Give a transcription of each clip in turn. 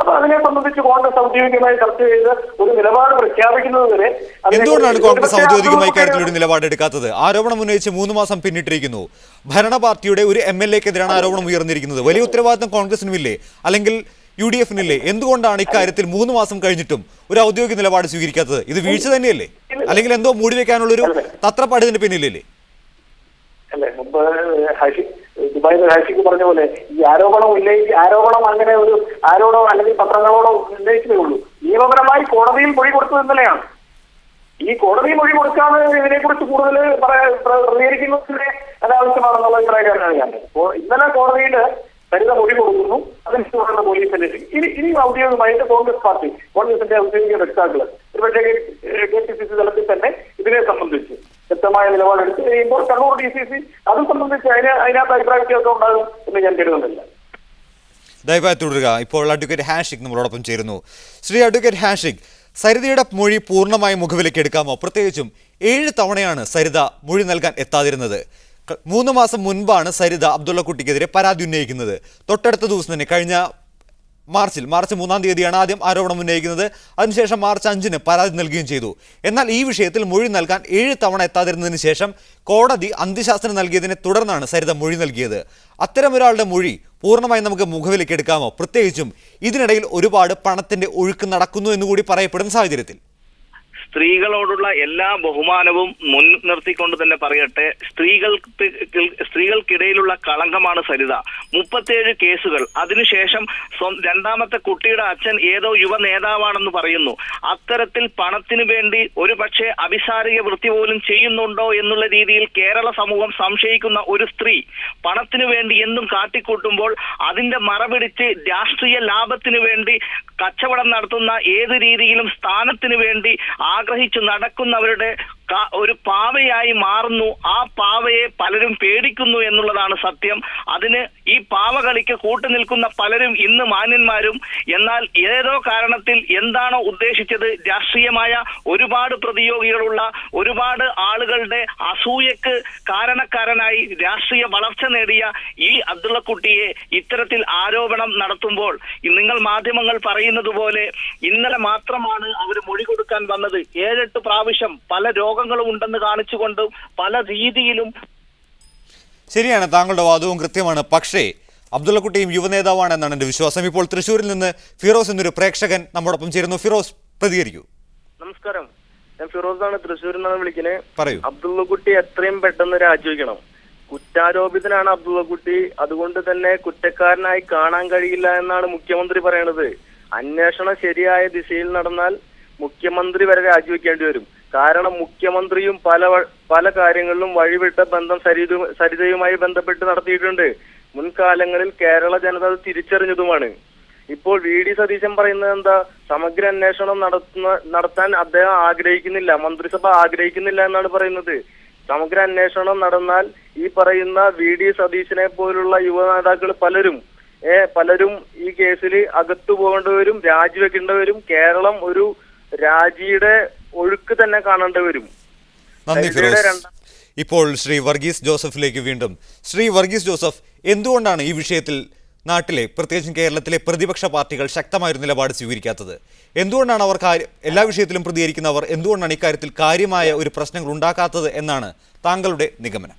അപ്പൊ അതിനെ സംബന്ധിച്ച് കോൺഗ്രസ് ഔദ്യോഗികമായി ചർച്ച ചെയ്ത് ഒരു നിലപാട് പ്രഖ്യാപിക്കുന്നത് വരെ. എന്തുകൊണ്ടാണ് കോൺഗ്രസ് ഔദ്യോഗികമായി കാര്യത്തിൽ ഒരു നിലപാടെടുക്കാത്തത്? ആരോപണം ഉന്നയിച്ച് 3 മാസം പിന്നിട്ടിരിക്കുന്നു. ഭരണ പാർട്ടിയുടെ ഒരു MLA-ക്കെതിരാണ് ആരോപണം ഉയർന്നിരിക്കുന്നത്. വലിയ ഉത്തരവാദിത്തം കോൺഗ്രസിനുമില്ലേ, അല്ലെങ്കിൽ UDF-നില്ലേ? എന്തുകൊണ്ടാണ് ഇക്കാര്യത്തിൽ 3 മാസം കഴിഞ്ഞിട്ടും ഒരു ഔദ്യോഗിക നിലപാട് സ്വീകരിക്കാത്തത്? ഇത് വീഴ്ച തന്നെയല്ലേ, അല്ലെങ്കിൽ എന്തോ മൂടിവെക്കാനുള്ളൊരു തത്രപ്പാട് ഇതിന് പിന്നിലല്ലേ? അല്ലെ, മുമ്പ് ദുബായിൽ ഹാഷിക്ക് പറഞ്ഞ പോലെ ഈ ആരോപണം അങ്ങനെ ഒരു ആരോടോ അല്ലെങ്കിൽ പത്രങ്ങളോടോ ഉന്നയിച്ചതേ ഉള്ളൂ. നിയമപരമായി കോടതിയിൽ മൊഴി കൊടുത്തത് ഇന്നലെയാണ്. ഈ കോടതിയിൽ മൊഴി കൊടുക്കാതെ ഇതിനെക്കുറിച്ച് കൂടുതൽ പ്രതികരിക്കുന്നതിന് അനാവശ്യമാണെന്നുള്ള അഭിപ്രായക്കാരനാണ് ഞാൻ. അപ്പോൾ ഇന്നലെ കോടതിയിൽ സരിത മൊഴി കൊടുക്കുന്നു, അതിനുശേഷമാണ് പോലീസ് അന്വേഷിക്കും. ഇനി ഔദ്യോഗികമായിട്ട് കോൺഗ്രസിന്റെ ഔദ്യോഗിക വക്താക്കള് ഒരുപക്ഷെ KPCC തലത്തിൽ തന്നെ ഇതിനെ സംബന്ധിച്ച് വ്യക്തമായ നിലപാടെടുത്ത് കഴിയുമ്പോൾ കണ്ണൂർ DCC അത് സംബന്ധിച്ച് അതിനകത്ത് അഭിപ്രായ വ്യത്യാസം ഉണ്ടാകും എന്ന് ഞാൻ കരുതുന്നില്ല. ദയവായി തുടരുക. ഇപ്പോൾ അഡ്വക്കേറ്റ് ഹാഷിക് നമ്മളോടൊപ്പം ചേരുന്നു. ശ്രീ അഡ്വക്കേറ്റ് ഹാഷിക്, സരിതയുടെ മൊഴി പൂർണ്ണമായി മുഖവിലേക്ക് എടുക്കാമോ? പ്രത്യേകിച്ചും 7 തവണയാണ് സരിത മൊഴി നൽകാൻ എത്താതിരുന്നത്. 3 മാസം മുൻപാണ് സരിത അബ്ദുള്ളക്കുട്ടിക്കെതിരെ പരാതി ഉന്നയിക്കുന്നത്. തൊട്ടടുത്ത ദിവസം തന്നെ കഴിഞ്ഞ മാർച്ച് 3-ാം തീയതിയാണ് ആദ്യം ആരോപണം ഉന്നയിക്കുന്നത്. അതിനുശേഷം മാർച്ച് 5-ന് പരാതി നൽകുകയും ചെയ്തു. എന്നാൽ ഈ വിഷയത്തിൽ മൊഴി നൽകാൻ 7 തവണ എത്താതിരുന്നതിന് ശേഷം കോടതി അന്ത്യശാസനം നൽകിയതിനെ തുടർന്നാണ് സരിത മൊഴി നൽകിയത്. അത്തരമൊരാളുടെ മൊഴി പൂർണ്ണമായി നമുക്ക് മുഖവിലേക്ക് എടുക്കാമോ? പ്രത്യേകിച്ചും ഇതിനിടയിൽ ഒരുപാട് പണത്തിന്റെ ഒഴുക്ക് നടക്കുന്നു എന്നുകൂടി പറയപ്പെടുന്ന സാഹചര്യത്തിൽ. സ്ത്രീകളോടുള്ള എല്ലാ ബഹുമാനവും മുൻനിർത്തിക്കൊണ്ട് തന്നെ പറയട്ടെ, സ്ത്രീകൾക്കിടയിലുള്ള കളങ്കമാണ് സരിത. 37 കേസുകൾ, അതിനുശേഷം രണ്ടാമത്തെ കുട്ടിയുടെ അച്ഛൻ ഏതോ യുവ നേതാവാണെന്ന് പറയുന്നു. അത്തരത്തിൽ പണത്തിനു വേണ്ടി ഒരു പക്ഷേ അഭിസാരിക വൃത്തി പോലും ചെയ്യുന്നുണ്ടോ എന്നുള്ള രീതിയിൽ കേരള സമൂഹം സംശയിക്കുന്ന ഒരു സ്ത്രീ പണത്തിനു വേണ്ടി എന്തും കാട്ടിക്കൂട്ടുമ്പോൾ അതിന്റെ മറപിടിച്ച് രാഷ്ട്രീയ ലാഭത്തിനു വേണ്ടി കച്ചവടം നടത്തുന്ന ഏത് രീതിയിലും സ്ഥാനത്തിനു വേണ്ടി ആഗ്രഹിച്ചു നടക്കുന്നവരുടെ ഒരു പാവയായി മാറുന്നു. ആ പാവയെ പലരും പേടിക്കുന്നു എന്നുള്ളതാണ് സത്യം. അതിന് ഈ പാവകളിക്ക് കൂട്ടുനിൽക്കുന്ന പലരും ഇന്ന് മാന്യന്മാരും. എന്നാൽ ഏതോ കാരണത്തിൽ എന്താണോ ഉദ്ദേശിച്ചത്, രാഷ്ട്രീയമായ ഒരുപാട് പ്രതിയോഗികളുള്ള ഒരുപാട് ആളുകളുടെ അസൂയക്ക് കാരണക്കാരനായി രാഷ്ട്രീയ വളർച്ച നേടിയ ഈ അബ്ദുള്ളക്കുട്ടിയെ ഇത്തരത്തിൽ ആരോപണം നടത്തുമ്പോൾ നിങ്ങൾ മാധ്യമങ്ങൾ പറയുന്നത് പോലെ ഇന്നലെ മാത്രമാണ് അവർ മൊഴി കൊടുക്കാൻ വന്നത്. 7-8 പ്രാവശ്യം പല രോഗങ്ങളും ഉണ്ടെന്ന് കാണിച്ചുകൊണ്ട് പല രീതിയിലും. ശരിയാണ്, താങ്കളുടെ വാദവും കൃത്യമാണ്. പക്ഷേ അബ്ദുള്ളക്കുട്ടിയും യുവനേതാവാണ് എന്നാണ് എൻ്റെ വിശ്വാസം. ഇപ്പോൾ തൃശ്ശൂരിൽ നിന്ന് ഫിറോസ് എന്നൊരു പ്രേക്ഷകൻ നമ്മോടൊപ്പം ചേരുന്നു. ഫിറോസ്, പ്രതികരിക്കൂ. നമസ്കാരം, ഞാൻ ഫിറോസ് ആണ്, തൃശ്ശൂരിൽ നിന്നാണ് വിളിക്കുന്നത്. പറയൂ. അബ്ദുള്ളക്കുട്ടി എത്രയും പെട്ടെന്ന് രാജിവെക്കണം. കുറ്റാരോപിതനാണ് അബ്ദുള്ളക്കുട്ടി. അതുകൊണ്ട് തന്നെ കുറ്റക്കാരനായി കാണാൻ കഴിയില്ല എന്നാണ് മുഖ്യമന്ത്രി പറയണത്. അന്വേഷണം ശരിയായ ദിശയിൽ നടന്നാൽ മുഖ്യമന്ത്രി വരെ രാജിവെക്കേണ്ടി വരും. കാരണം മുഖ്യമന്ത്രിയും പല കാര്യങ്ങളിലും വഴിവിട്ട ബന്ധം സരിതയുമായി ബന്ധപ്പെട്ട് നടത്തിയിട്ടുണ്ട്. മുൻകാലങ്ങളിൽ കേരള ജനത അത് തിരിച്ചറിഞ്ഞതുമാണ്. ഇപ്പോൾ VD സതീശൻ പറയുന്നത് എന്താ? സമഗ്ര അന്വേഷണം നടത്താൻ അദ്ദേഹം ആഗ്രഹിക്കുന്നില്ല, മന്ത്രിസഭ ആഗ്രഹിക്കുന്നില്ല എന്നാണ് പറയുന്നത്. സമഗ്ര അന്വേഷണം നടന്നാൽ ഈ പറയുന്ന VD സതീശനെ പോലുള്ള യുവ നേതാക്കൾ പലരും ഈ കേസിൽ അകത്തു പോകേണ്ടി വരും, രാജിവെക്കേണ്ടി വരും. കേരളം ഒരു രാജിയുടെ ഒഴുക്ക് തന്നെ കാണേണ്ടി വരും. നന്ദി ഫിറോസ്. ഇപ്പോൾ ശ്രീ വർഗീസ് ജോസഫിലേക്ക് വീണ്ടും. ശ്രീ വർഗീസ് ജോസഫ്, എന്തുകൊണ്ടാണ് ഈ വിഷയത്തിൽ നാട്ടിലെ, പ്രത്യേകിച്ചും കേരളത്തിലെ പ്രതിപക്ഷ പാർട്ടികൾ ശക്തമായൊരു നിലപാട് സ്വീകരിക്കാത്തത്? എന്തുകൊണ്ടാണ് അവർ എല്ലാ വിഷയത്തിലും പ്രതികരിക്കുന്നവർ എന്തുകൊണ്ടാണ് ഇക്കാര്യത്തിൽ കാര്യമായ ഒരു പ്രശ്നങ്ങൾ ഉണ്ടാക്കാത്തത് എന്നാണ് താങ്കളുടെ നിഗമനം?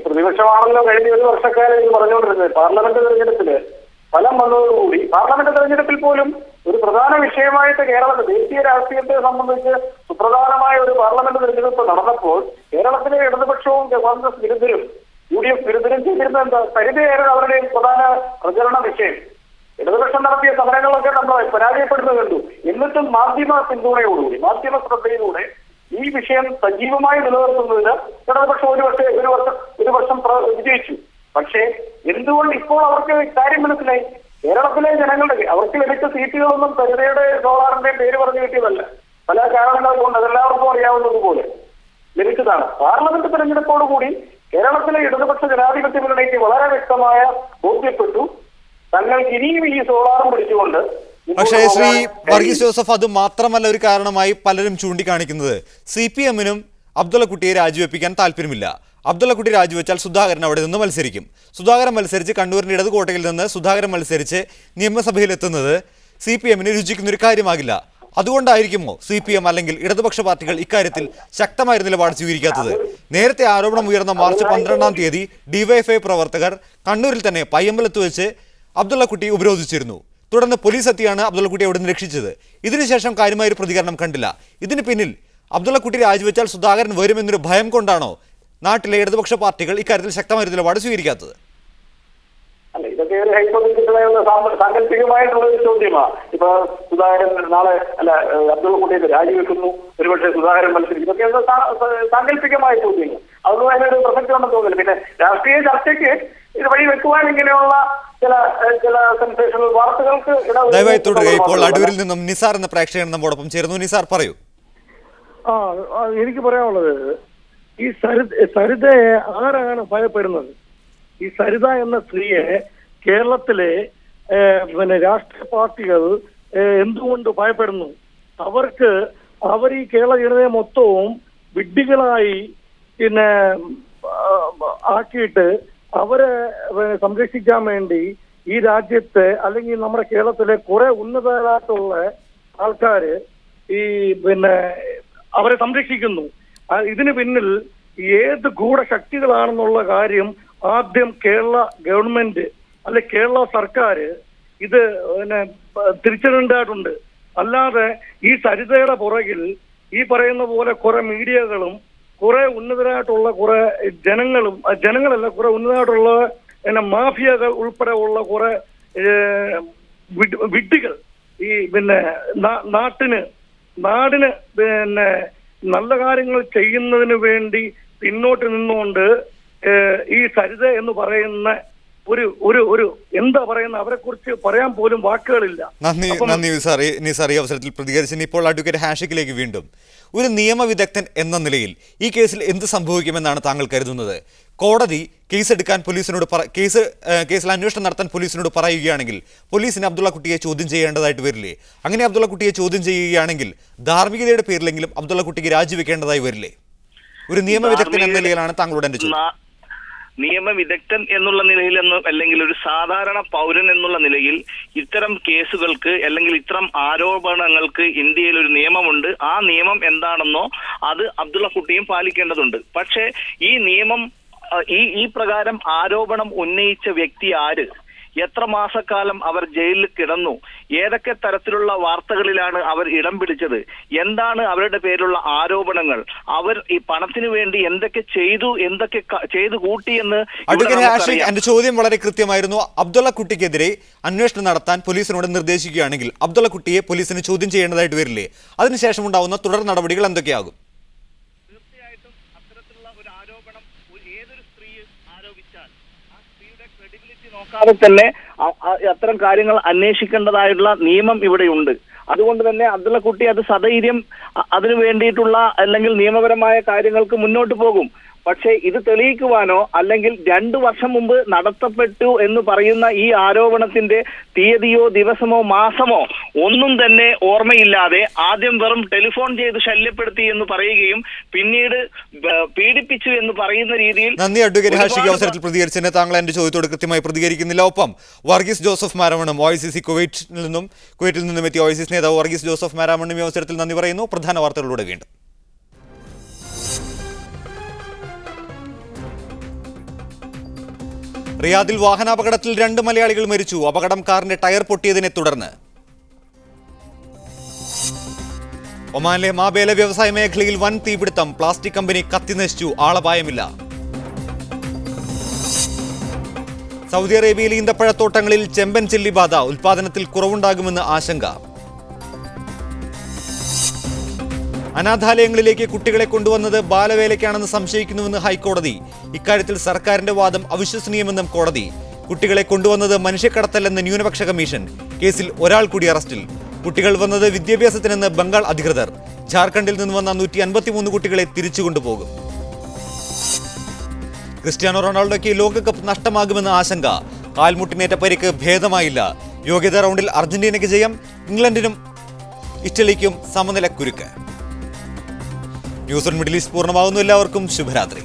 പ്രതിപക്ഷമാണല്ലോ കഴിഞ്ഞ 1 വർഷക്കാലം ഇത് പറഞ്ഞുകൊണ്ടിരുന്നത്. പാർലമെന്റ് തെരഞ്ഞെടുപ്പില് ഫലം വന്നതോടുകൂടി പാർലമെന്റ് തെരഞ്ഞെടുപ്പിൽ പോലും ഒരു പ്രധാന വിഷയമായിട്ട് കേരളത്തിൽ ദേശീയ രാഷ്ട്രീയത്തെ സംബന്ധിച്ച് സുപ്രധാനമായ ഒരു പാർലമെന്റ് തെരഞ്ഞെടുപ്പ് നടന്നപ്പോൾ കേരളത്തിലെ ഇടതുപക്ഷവും കോൺഗ്രസ് വിരുദ്ധരും UDF വിരുദ്ധരും ചെയ്തിരുന്ന എന്താ? സരിതയായിരുന്നു അവരുടെ പ്രധാന പ്രചരണ വിഷയം. ഇടതുപക്ഷം നടത്തിയ സമരങ്ങളൊക്കെ നമ്മൾ പരാജയപ്പെടുന്നത് കണ്ടു. എന്നിട്ടും മാധ്യമ പിന്തുണയോടുകൂടി, മാധ്യമ ശ്രദ്ധയിലൂടെ ഈ വിഷയം സജീവമായി നിലനിർത്തുന്നതിന് ഇടതുപക്ഷം ഒരു വർഷം വിജയിച്ചു. പക്ഷേ എന്തുകൊണ്ട് ഇപ്പോൾ അവർക്ക് കാര്യം മനസ്സിലായി? കേരളത്തിലെ ജനങ്ങളുടെ അവർക്ക് ലഭിച്ച സീറ്റുകളൊന്നും സരിതയുടെ സോളാറിന്റെ പേര് പറഞ്ഞു കിട്ടിയതല്ല. പല കാരണങ്ങൾ കൊണ്ട് അതെല്ലാവർക്കും അറിയാവുന്നതുപോലെ ലഭിച്ചതാണ്. പാർലമെന്റ് തെരഞ്ഞെടുപ്പോടുകൂടി കേരളത്തിലെ ഇടതുപക്ഷ ജനാധിപത്യ മുന്നണിക്ക് വളരെ വ്യക്തമായ ബോധ്യപ്പെട്ടു തങ്ങൾക്ക് ഇനിയും ഈ സോളാറും പിടിച്ചുകൊണ്ട്. പക്ഷേ ശ്രീ വർഗീസ് ജോസഫ്, അത് മാത്രമല്ല ഒരു കാരണമായി പലരും ചൂണ്ടിക്കാണിക്കുന്നത് CPM-നും അബ്ദുള്ളക്കുട്ടിയെ രാജിവെപ്പിക്കാൻ താല്പര്യമില്ല. അബ്ദുള്ളക്കുട്ടി രാജിവെച്ചാൽ സുധാകരൻ അവിടെ നിന്ന് മത്സരിക്കും. സുധാകരൻ മത്സരിച്ച് കണ്ണൂരിൻ്റെ ഇടതുകോട്ടയിൽ നിന്ന് സുധാകരൻ മത്സരിച്ച് നിയമസഭയിലെത്തുന്നത് CPM-ന് രുചിക്കുന്നൊരു കാര്യമാകില്ല. അതുകൊണ്ടായിരിക്കുമോ CPM അല്ലെങ്കിൽ ഇടതുപക്ഷ പാർട്ടികൾ ഇക്കാര്യത്തിൽ ശക്തമായ നിലപാട് സ്വീകരിക്കാത്തത്? നേരത്തെ ആരോപണം ഉയർന്ന മാർച്ച് 12-ാം തീയതി DYFI പ്രവർത്തകർ കണ്ണൂരിൽ തന്നെ പയ്യമ്പലത്ത് വെച്ച് അബ്ദുള്ളക്കുട്ടി ഉപരോധിച്ചിരുന്നു. തുടർന്ന് പോലീസ് എത്തിയാണ് അബ്ദുള്ളക്കുട്ടി അവിടെ നിന്ന് രക്ഷിച്ചത്. ഇതിനുശേഷം കാര്യമായൊരു പ്രതികരണം കണ്ടില്ല. ഇതിന് പിന്നിൽ അബ്ദുള്ളക്കുട്ടി രാജിവെച്ചാൽ സുധാകരൻ വരുമെന്നൊരു ഭയം കൊണ്ടാണോ നാട്ടിലെ ഇടതുപക്ഷ പാർട്ടികൾ ഇക്കാര്യത്തിൽ ശക്തമായ നിലപാട് സ്വീകരിക്കാത്തത്? അല്ല, ഇതൊക്കെ ഒരു ഹൈപ്പോത്തറ്റിക്കലായുള്ള സാങ്കല്പികമായിട്ടുള്ള ഒരു ചോദ്യമാണ്. ഇപ്പൊ സുധാകരൻ നാളെ അബ്ദുള്ളക്കുട്ടിയെ രാജിവെക്കുന്നു, ഒരുപക്ഷെ സുധാകരൻ മത്സരിക്കും, ഇതൊക്കെ സാങ്കല്പികമായ ചോദ്യങ്ങൾ. അതൊന്നും അതിനൊരു പ്രസക്തി ഉണ്ടെന്ന് തോന്നില്ല. പിന്നെ രാഷ്ട്രീയ ചർച്ചയ്ക്ക് ഇത് വഴി വെക്കുവാൻ ഇങ്ങനെയുള്ള ചില സെൻസേഷണൽ വാർത്തകൾക്ക് ദയവായി തുടരുക. ഇപ്പോൾ അടൂരിൽ നിന്നും നിസാർ എന്ന പ്രേക്ഷകൻ നമ്മോടൊപ്പം ചേർന്നു. നിസാർ, പറയൂ. എനിക്ക് പറയാനുള്ളത്, ഈ സരിതയെ ആരാണ് ഭയപ്പെടുന്നത്? ഈ സരിത എന്ന സ്ത്രീയെ കേരളത്തിലെ രാഷ്ട്രീയ പാർട്ടികൾ എന്തുകൊണ്ട് ഭയപ്പെടുന്നു? അവർ ഈ കേരള ജനതയെ മൊത്തവും വിഡ്ഢികളായി ആക്കിയിട്ട് അവരെ സംരക്ഷിക്കാൻ വേണ്ടി ഈ രാജ്യത്തെ അല്ലെങ്കിൽ നമ്മുടെ കേരളത്തിലെ കുറെ ഉന്നതരായിട്ടുള്ള ആൾക്കാര് അവരെ സംരക്ഷിക്കുന്നു. ഇതിന് പിന്നിൽ ഏത് ഗൂഢശക്തികളാണെന്നുള്ള കാര്യം ആദ്യം കേരള ഗവൺമെന്റ് അല്ലെ കേരള സർക്കാർ ഇത് തിരിച്ചറിയേണ്ടതായിട്ടുണ്ട്. അല്ലാതെ ഈ സരിതയുടെ പുറകിൽ ഈ പറയുന്ന പോലെ കുറെ മീഡിയകളും കുറെ ഉന്നതരായിട്ടുള്ള കുറെ ജനങ്ങളല്ല കുറെ ഉന്നതരായിട്ടുള്ള മാഫിയകൾ ഉൾപ്പെടെ ഉള്ള കുറെ വിഡ്ഢികൾ ഈ നാടിന് നല്ല കാര്യങ്ങൾ ചെയ്യുന്നതിന് വേണ്ടി പിന്നോട്ട് നിന്നുകൊണ്ട് ഈ സരിത എന്ന് പറയുന്ന ഒരു എന്താ പറയുന്ന അവരെ കുറിച്ച് പറയാൻ പോലും വാക്കുകളില്ല. നന്ദി നിസാർ ഈ അവസരത്തിൽ പ്രതികരിച്ചതിന്. ഇപ്പോൾ അഡ്വക്കേറ്റ് ഹാഷിക്കിലേക്ക് വീണ്ടും. ഒരു നിയമവിദഗ്ധൻ എന്ന നിലയിൽ ഈ കേസിൽ എന്ത് സംഭവിക്കുമെന്നാണ് താങ്കൾ കരുതുന്നത്? കോടതി കേസെടുക്കാൻ പോലീസിനോട് കേസിൽ അന്വേഷണം നടത്താൻ പോലീസിനോട് പറയുകയാണെങ്കിൽ പോലീസിന് അബ്ദുള്ളക്കുട്ടിയെ ചോദ്യം ചെയ്യേണ്ടതായിട്ട് വരില്ലേ? അങ്ങനെ അബ്ദുള്ളക്കുട്ടിയെ ചോദ്യം ചെയ്യുകയാണെങ്കിൽ ധാർമ്മികതയുടെ പേരിലെങ്കിലും അബ്ദുള്ളക്കുട്ടിക്ക് രാജിവെക്കേണ്ടതായി വരില്ലേ? ഒരു നിയമവിദഗ്ധൻ എന്ന നിലയിലാണ് താങ്കളുടെ എന്റെ ചോദ്യം. നിയമവിദഗ്ധൻ എന്നുള്ള നിലയിലെന്ന് അല്ലെങ്കിൽ ഒരു സാധാരണ പൗരൻ എന്നുള്ള നിലയിൽ ഇത്തരം കേസുകൾക്ക് അല്ലെങ്കിൽ ഇത്തരം ആരോപണങ്ങൾക്ക് ഇന്ത്യയിൽ ഒരു നിയമമുണ്ട്. ആ നിയമം എന്താണെന്നോ അത് അബ്ദുള്ളക്കുട്ടിയും പാലിക്കേണ്ടതുണ്ട്. പക്ഷേ ഈ നിയമം ഈ പ്രകാരം ആരോപണം ഉന്നയിച്ച വ്യക്തി ആര്, എത്ര മാസക്കാലം അവർ ജയിലിൽ കിടന്നു, ഏതൊക്കെ തരത്തിലുള്ള വാർത്തകളിലാണ് അവർ ഇടം പിടിച്ചത്, എന്താണ് അവരുടെ പേരിലുള്ള ആരോപണങ്ങൾ, അവർ ഈ പണത്തിന് വേണ്ടി എന്തൊക്കെ ചെയ്തു കൂട്ടി എന്ന്. എന്റെ ചോദ്യം വളരെ കൃത്യമായിരുന്നു. അബ്ദുള്ളക്കുട്ടിക്കെതിരെ അന്വേഷണം നടത്താൻ പോലീസിനോട് നിർദ്ദേശിക്കുകയാണെങ്കിൽ അബ്ദുള്ളക്കുട്ടിയെ പോലീസിന് ചോദ്യം ചെയ്യേണ്ടതായിട്ട് വരില്ലേ? അതിനുശേഷം ഉണ്ടാവുന്ന തുടർ നടപടികൾ എന്തൊക്കെയാകും? തീർച്ചയായിട്ടും അത്തരത്തിലുള്ള ഒരു ആരോപണം ഏതൊരു സ്ത്രീ ആരോപിച്ചാൽ ആ സ്ത്രീയുടെ ക്രെഡിബിലിറ്റി നോക്കാതെ തന്നെ അത്തരം കാര്യങ്ങൾ അന്വേഷിക്കേണ്ടതായിട്ടുള്ള നിയമം ഇവിടെയുണ്ട്. അതുകൊണ്ട് തന്നെ അബ്ദുള്ളക്കുട്ടി അത് സധൈര്യം അതിനു വേണ്ടിയിട്ടുള്ള അല്ലെങ്കിൽ നിയമപരമായ കാര്യങ്ങൾക്ക് മുന്നോട്ട് പോകും. പക്ഷേ ഇത് തെളിയിക്കുവാനോ അല്ലെങ്കിൽ 2 വർഷം മുമ്പ് നടത്തപ്പെട്ടു എന്ന് പറയുന്ന ഈ ആരോപണത്തിന്റെ തീയതിയോ ദിവസമോ മാസമോ ഒന്നും തന്നെ ഓർമ്മയില്ലാതെ ആദ്യം വെറും ടെലിഫോൺ ചെയ്ത് ശല്യപ്പെടുത്തി എന്ന് പറയുകയും പിന്നീട് പീഡിപ്പിച്ചു എന്ന് പറയുന്ന രീതിയിൽ. നന്ദി അഡ്വക്കേറ്റ് ഹാഷിക്ക് അവസരത്തിൽ പ്രതികരിച്ചതിന്. താങ്കൾ എന്റെ ചോദ്യത്തോട് കൃത്യമായി പ്രതികരിക്കുന്നില്ല. ഒപ്പം വർഗീസ് ജോസഫ് മാരാമണ്ണും OICC കുവൈറ്റിൽ നിന്നും എത്തിയ OICC നേതാവ് വർഗീസ് ജോസഫ് മാരാമണ്ണും ഈ അവസരത്തിൽ നന്ദി പറയുന്നു. പ്രധാന വാർത്തകളിലൂടെ വീണ്ടും. റിയാദിൽ വാഹനാപകടത്തിൽ 2 മലയാളികൾ മരിച്ചു. അപകടം കാറിന്റെ ടയർ പൊട്ടിയതിനെ തുടർന്ന്. ഒമാനിലെ മാബേല വ്യവസായ മേഖലയിൽ വൻ തീപിടുത്തം. പ്ലാസ്റ്റിക് കമ്പനി കത്തിനശിച്ചു. ആളപായമില്ല. സൗദി അറേബ്യയിലെ ഈന്തപ്പഴത്തോട്ടങ്ങളിൽ ചെമ്പൻ ചെല്ലി ബാധ. ഉൽപാദനത്തിൽ കുറവുണ്ടാകുമെന്ന് ആശങ്ക. അനാഥാലയങ്ങളിലേക്ക് കുട്ടികളെ കൊണ്ടുവന്നത് ബാലവേലയ്ക്കാണെന്ന് സംശയിക്കുന്നുവെന്ന് ഹൈക്കോടതി. ഇക്കാര്യത്തിൽ സർക്കാരിന്റെ വാദം അവിശ്വസനീയമെന്നും കോടതി. കുട്ടികളെ കൊണ്ടുവന്നത് മനുഷ്യക്കടത്തല്ലെന്ന് ന്യൂനപക്ഷ കമ്മീഷൻ. കേസിൽ ഒരാൾ കൂടി അറസ്റ്റിൽ. കുട്ടികൾ വന്നത് വിദ്യാഭ്യാസത്തിനെന്ന് ബംഗാൾ അധികൃതർ. ജാർഖണ്ഡിൽ നിന്ന് വന്ന 153 കുട്ടികളെ തിരിച്ചുകൊണ്ടുപോകും. ക്രിസ്ത്യാനോ റൊണാൾഡോയ്ക്ക് ലോകകപ്പ് നഷ്ടമാകുമെന്ന് ആശങ്ക. കാൽമുട്ടിനേറ്റ പരിക്ക് ഭേദമായില്ല. യോഗ്യതാ റൗണ്ടിൽ അർജന്റീനയ്ക്ക് ജയം. ഇംഗ്ലണ്ടിനും ഇറ്റലിക്കും സമനില കുരുക്ക്. ന്യൂസ് ഓൺ മിഡിൽ ഈസ്റ്റ് പൂർണ്ണമാകുന്നു. എല്ലാവർക്കും ശുഭരാത്രി.